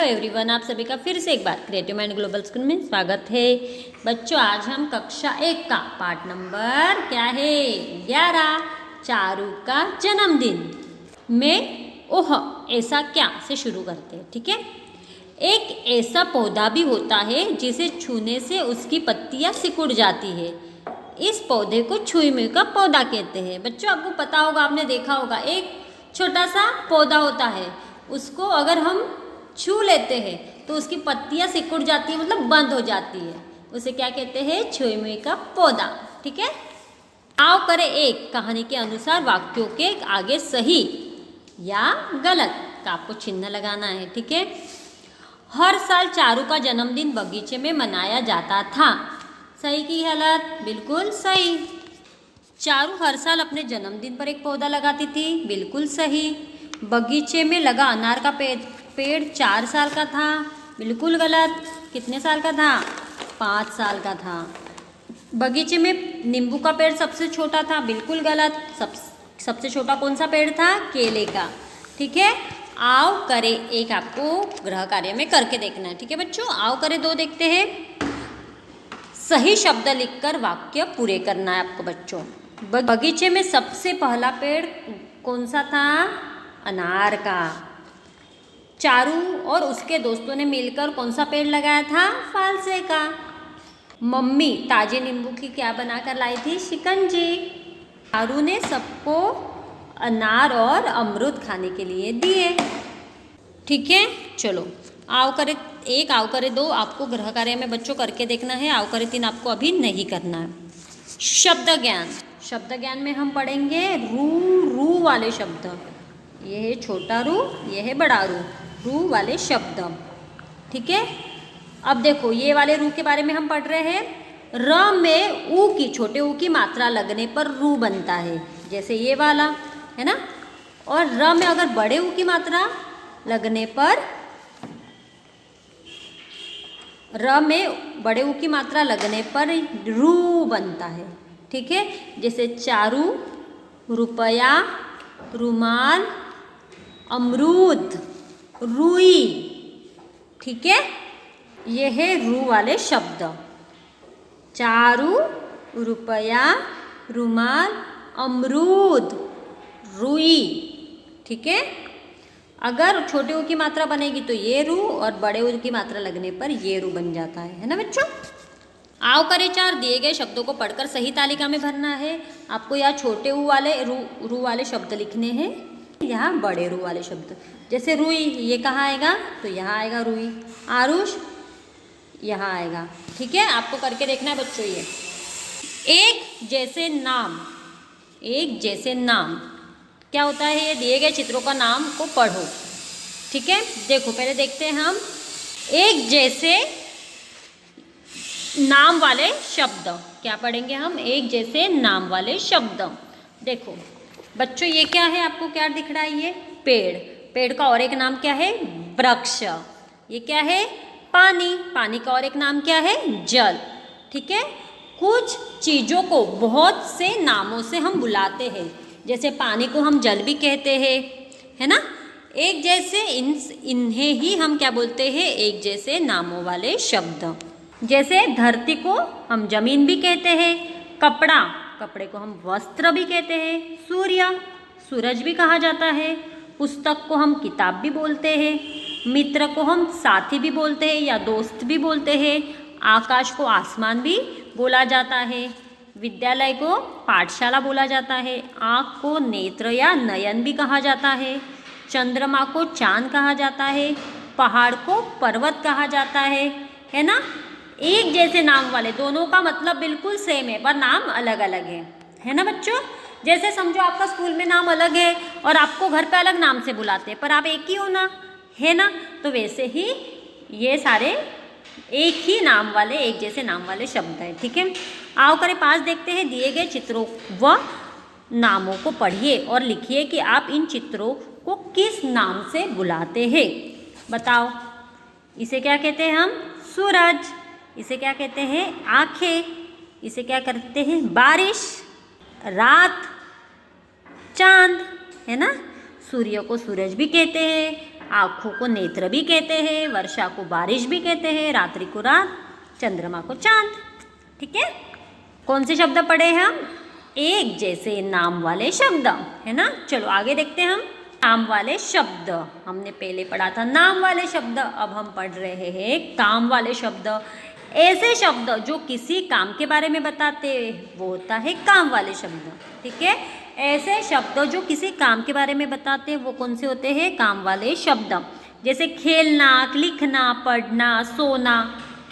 Everyone, आप सभी का फिर से एक बार क्रिएटिव माइंड ग्लोबल स्कूल में स्वागत है। बच्चों, आज हम कक्षा 1 का पाठ नंबर क्या है 11 चारू का जन्मदिन में ओह ऐसा क्या से शुरू करते हैं। ठीक है। एक ऐसा पौधा भी होता है जिसे छूने से उसकी पत्तियां सिकुड़ जाती है। इस पौधे को छुई का पौधा कहते हैं। बच्चों, आपको पता होगा, आपने देखा होगा, एक छोटा सा पौधा होता है, उसको अगर हम छू लेते हैं तो उसकी पत्तियां सिकुड़ जाती है, मतलब बंद हो जाती है। उसे क्या कहते हैं? छुई मुई का पौधा। ठीक है। आओ करें एक कहानी के अनुसार वाक्यों के आगे सही या गलत का आपको चिन्ह लगाना है। ठीक है। हर साल चारू का जन्मदिन बगीचे में मनाया जाता था। सही की गलत? बिल्कुल सही। चारू हर साल अपने जन्मदिन पर एक पौधा लगाती थी। बिल्कुल सही। बगीचे में लगा अनार का पेड़ 4 साल का था। बिल्कुल गलत। कितने साल का था? 5 साल का था। बगीचे में नींबू का पेड़ सबसे छोटा था। बिल्कुल गलत। सबसे छोटा कौन सा पेड़ था? केले का। ठीक है। आओ करे एक आपको गृह कार्य में करके देखना है। ठीक है बच्चों। आओ करे 2 देखते हैं। सही शब्द लिखकर वाक्य पूरे करना है आपको बच्चों। बगीचे में सबसे पहला पेड़ कौन सा था? अनार का। चारू और उसके दोस्तों ने मिलकर कौन सा पेड़ लगाया था? फालसे का। मम्मी ताजे नींबू की क्या बनाकर लाई थी? शिकंजी। चारू ने सबको अनार और अमरूद खाने के लिए दिए। ठीक है। चलो, आओ करे 1 आओ करे 2 आपको गृह कार्य में बच्चों करके देखना है। आओ करे 3 आपको अभी नहीं करना है। शब्द ज्ञान। शब्द ज्ञान में हम पढ़ेंगे रू वाले शब्द। ये है छोटा रू, ये है बड़ा रू वाले शब्द। ठीक है। अब देखो, ये वाले रू के बारे में हम पढ़ रहे हैं। र में ऊ की, छोटे ऊ की मात्रा लगने पर रू बनता है, जैसे ये वाला है ना। और र में अगर बड़े ऊ की मात्रा लगने पर, र में बड़े ऊ की मात्रा लगने पर रू बनता है। ठीक है। जैसे चारू, रुपया, रुमाल, अमरूद, रुई। ठीक है। ये है रू वाले शब्द। चारू, रुपया, रुमाल, अमरूद, रुई। ठीक है। अगर छोटे ऊ की मात्रा बनेगी तो ये रू, और बड़े ऊ की मात्रा लगने पर ये रू बन जाता है ना बच्चों। आओ करे 4 दिए गए शब्दों को पढ़कर सही तालिका में भरना है। आपको यहाँ छोटे ऊ वाले रू वाले शब्द लिखने हैं, यहाँ बड़े रू वाले शब्द। जैसे रुई, ये कहाँ आएगा? तो यहाँ आएगा रुई। आरुष यहाँ आएगा। ठीक है। आपको करके देखना है बच्चों। ये एक जैसे नाम, एक जैसे नाम क्या होता है? ये दिए गए चित्रों का नाम को पढ़ो। ठीक है। देखो, पहले देखते हैं हम एक जैसे नाम वाले शब्द। क्या पढ़ेंगे हम? एक जैसे नाम वाले शब्द। देखो बच्चों, ये क्या है? आपको क्या दिख रहा है? ये पेड़। पेड़ का और एक नाम क्या है? वृक्ष। ये क्या है? पानी। पानी का और एक नाम क्या है? जल। ठीक है। कुछ चीज़ों को बहुत से नामों से हम बुलाते हैं, जैसे पानी को हम जल भी कहते हैं, है ना। एक जैसे इन्हें ही हम क्या बोलते हैं? एक जैसे नामों वाले शब्द। जैसे धरती को हम जमीन भी कहते हैं, कपड़े को हम वस्त्र भी कहते हैं, सूरज भी कहा जाता है, पुस्तक को हम किताब भी बोलते हैं, मित्र को हम साथी भी बोलते हैं या दोस्त भी बोलते हैं, आकाश को आसमान भी बोला जाता है, विद्यालय को पाठशाला बोला जाता है, आँख को नेत्र या नयन भी कहा जाता है, चंद्रमा को चांद कहा जाता है, पहाड़ को पर्वत कहा जाता है ना। एक जैसे नाम वाले, दोनों का मतलब बिल्कुल सेम है पर नाम अलग अलग है ना बच्चों। जैसे समझो आपका स्कूल में नाम अलग है और आपको घर पे अलग नाम से बुलाते हैं, पर आप एक ही हो ना, है ना। तो वैसे ही ये सारे एक ही नाम वाले, एक जैसे नाम वाले शब्द हैं। ठीक है। आओ करें 5 देखते हैं। दिए गए चित्रों व नामों को पढ़िए और लिखिए कि आप इन चित्रों को किस नाम से बुलाते हैं। बताओ। इसे क्या कहते हैं हम? सूरज। इसे क्या कहते हैं? आँखें। इसे क्या करते हैं? बारिश, रात, चांद, है ना। सूर्य को सूरज भी कहते हैं, आँखों को नेत्र भी कहते हैं, वर्षा को बारिश भी कहते हैं, रात्रि को रात, चंद्रमा को चांद। ठीक है, कौन से शब्द पढ़े हम? एक जैसे नाम वाले शब्द, है ना। चलो आगे देखते हैं हम। नाम वाले शब्द हमने पहले पढ़ा था, नाम वाले शब्द। अब हम पढ़ रहे हैं काम वाले शब्द। ऐसे शब्द जो किसी काम के बारे में बताते वो होता है काम वाले शब्द। ठीक है, ऐसे शब्द जो किसी काम के बारे में बताते हैं वो कौन से होते हैं? काम वाले शब्द। जैसे खेलना, लिखना, पढ़ना, सोना,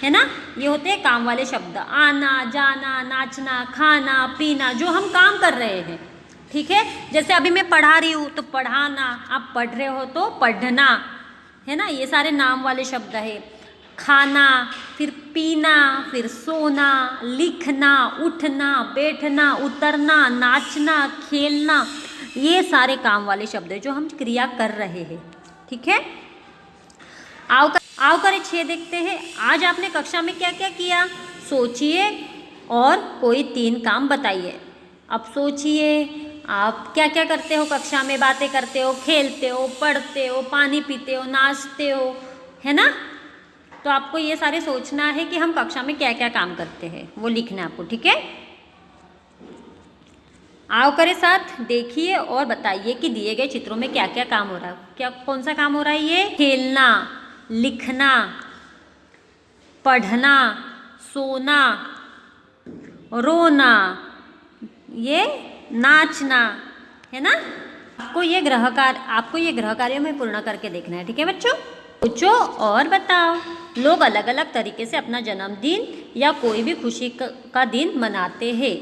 है ना, ये होते हैं काम वाले शब्द। आना, जाना, नाचना, खाना, पीना, जो हम काम कर रहे हैं। ठीक है, जैसे अभी मैं पढ़ा रही हूँ तो पढ़ाना, आप पढ़ रहे हो तो पढ़ना, है ना, ये सारे नाम वाले शब्द है। खाना, फिर पीना, फिर सोना, लिखना, उठना, बैठना, उतरना, नाचना, खेलना, ये सारे काम वाले शब्द है जो हम क्रिया कर रहे हैं। ठीक है, आओ करें 6 देखते हैं। आज आपने कक्षा में क्या क्या किया? सोचिए और कोई 3 काम बताइए। अब सोचिए आप क्या क्या करते हो कक्षा में? बातें करते हो, खेलते हो, पढ़ते हो, पानी पीते हो, नाचते हो, है ना। तो आपको ये सारे सोचना है कि हम कक्षा में क्या क्या काम करते हैं, वो लिखना है आपको। ठीक है, आओ करें साथ, देखिए और बताइए कि दिए गए चित्रों में क्या क्या काम हो रहा है। क्या कौन सा काम हो रहा है? ये खेलना, लिखना, पढ़ना, सोना, रोना, ये नाचना, है ना। आपको ये गृह कार्य में पूर्ण करके देखना है। ठीक है बच्चों, सोचो और बताओ। लोग अलग अलग तरीके से अपना जन्मदिन या कोई भी खुशी का दिन मनाते हैं।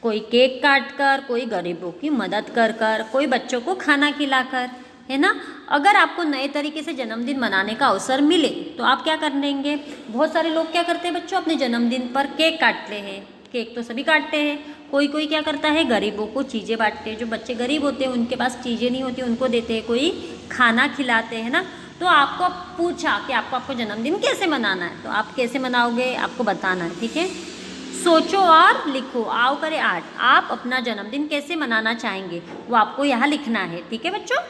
कोई केक काट कर, कोई गरीबों की मदद कर कर, कोई बच्चों को खाना खिलाकर, है ना। अगर आपको नए तरीके से जन्मदिन मनाने का अवसर मिले तो आप क्या कर लेंगे? बहुत सारे लोग क्या करते हैं बच्चों, अपने जन्मदिन पर केक काटते हैं। केक तो सभी काटते हैं। कोई कोई क्या करता है, गरीबों को चीज़ें बांटते हैं। जो बच्चे गरीब होते हैं उनके पास चीज़ें नहीं होती, उनको देते हैं। कोई खाना खिलाते हैं ना। तो आपको पूछा कि आपको जन्मदिन कैसे मनाना है, तो आप कैसे मनाओगे, आपको बताना है। ठीक है, सोचो और लिखो। आओ करें 8, आप अपना जन्मदिन कैसे मनाना चाहेंगे वो आपको यहाँ लिखना है। ठीक है बच्चों,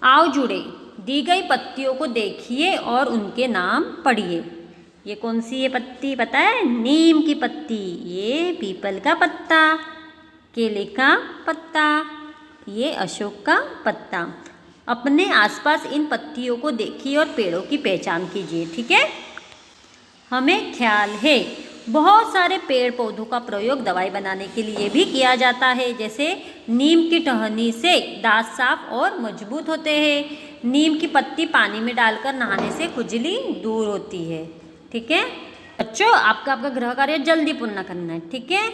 आओ जुड़े। दी गई पत्तियों को देखिए और उनके नाम पढ़िए। ये कौन सी है पत्ती पता है? नीम की पत्ती, ये पीपल का पत्ता, केले का पत्ता, ये अशोक का पत्ता। अपने आसपास इन पत्तियों को देखिए और पेड़ों की पहचान कीजिए। ठीक है, हमें ख्याल है बहुत सारे पेड़ पौधों का प्रयोग दवाई बनाने के लिए भी किया जाता है। जैसे नीम की टहनी से दांत साफ और मजबूत होते हैं। नीम की पत्ती पानी में डालकर नहाने से खुजली दूर होती है। ठीक है बच्चों, आपका गृह कार्य जल्दी पूर्ण करना है। ठीक है,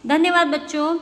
धन्यवाद बच्चों।